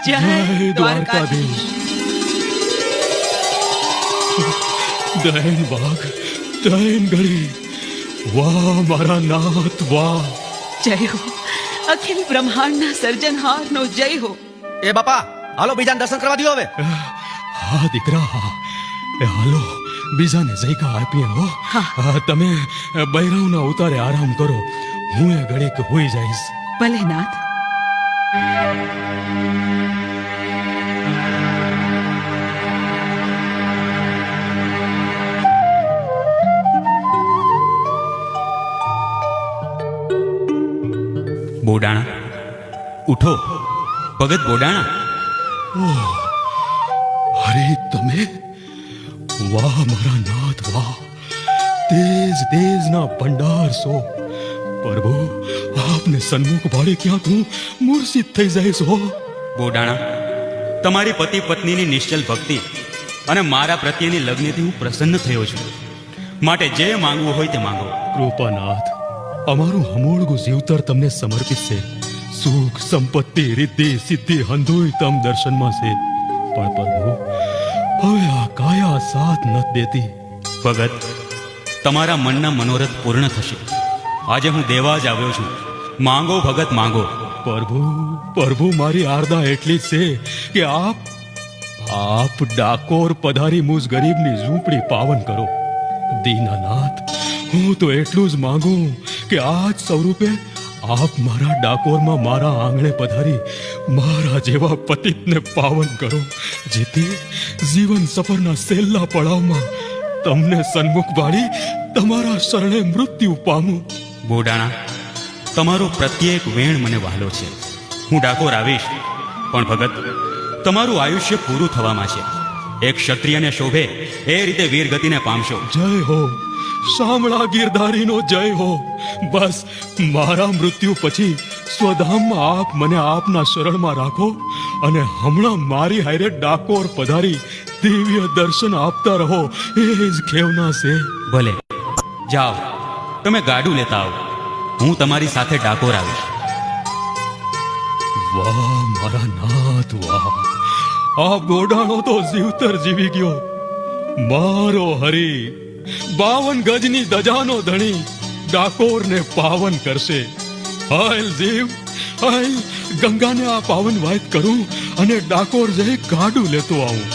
જય દ્વારકાધીશ. દૈન બાગ દૈન ગળી, વાહ મારા નાથ વાહ. જય હો અખિલ બ્રહ્માંડના સર્જનહારનો જય હો. એ બાપા હાલો બીજાને દર્શન કરવા દો હવે. હા દીકરા હા, એ હાલો બીજાને જયકા આપીએ હો. તમે બૈરવના ઉતારે આરામ કરો, હું એ ઘડીક હોઈ જઈશ. ભલે નાથ. બોડાણા ઉઠો, ભગત બોડાણા. અરે તમે, વાહ મારા નાથ વાહ, તેજ તેજના ભંડાર છો. પ્રભુ આપને સન્મુખ ભાડે ક્યાંક હું મૂર્છિત થઈ જઈશ હો. બોડાણા, તમારી પતિ પત્નીની નિશ્ચલ ભક્તિ અને મારા પ્રત્યેની લગ્નથી હું પ્રસન્ન થયો છું. માટે જે માંગવું હોય તે માંગો. કૃપાનાથ, અમારું હમોળગું જીવતર તમને સમર્પિત છે. સુખ સંપત્તિ રિદ્ધિ સિદ્ધિ હંધોય તમ દર્શનમાં છે. પણ પ્રભુ હવે આ કાયા સાથ નથી દેતી. ભગત, તમારા મનના મનોરથ પૂર્ણ થશે. આજે હું દેવા જ આવ્યો છું. માંગો ભગત માંગો. પ્રભુ પ્રભુ મારી આરદા એટલી જ છે કે આપ ડાકોર પધારી મુજ ગરીબની ઝૂંપડી પાવન કરો. દીનાનાથ, હું તો એટલું જ માંગુ કે આજ સ્વરૂપે આપ મારા ડાકોરમાં મારા આંગણે પધારી મારા જેવા પતિતને પાવન કરો, જેથી જીવન સફરના છેલ્લા પડાવમાં તમને સન્મુખ વાળી તમારા શરણે મૃત્યુ પામું. બોડાણા, તમારો પ્રત્યેક વેણ મને વહાલો છે. હું ડાકોર આવીશ, પણ ભગત તમારું આયુષ્ય પૂરું થવામાં છે. એક ક્ષત્રિયને શોભે એ રીતે વીરગતિને પામશો. જય હો શામળા ગીરધારીનો જય હો. બસ મારા મૃત્યુ પછી સ્વધામમાં આપ મને આપના શરણમાં રાખો અને હમણાં મારી હારે ડાકોર પધારી દિવ્ય દર્શન આપતા રહો, એ જ ખેવના છે. ભલે જાઓ, તમે ગાડું લેતા આવો. હું તમારી સાથે ડાકોર આવીશ. વાહ મારા નાથ વાહ, આ બોડાણો તો જીવતર જીવી ગયો. મારો હરી 52 ગજની દજાનો ધણી ડાકોરને પાવન કરશે. હાલ જીવ હાલ, ગંગાને આ પાવન વાયત કરું અને ડાકોર જઈ ગાડું લેતો આવું.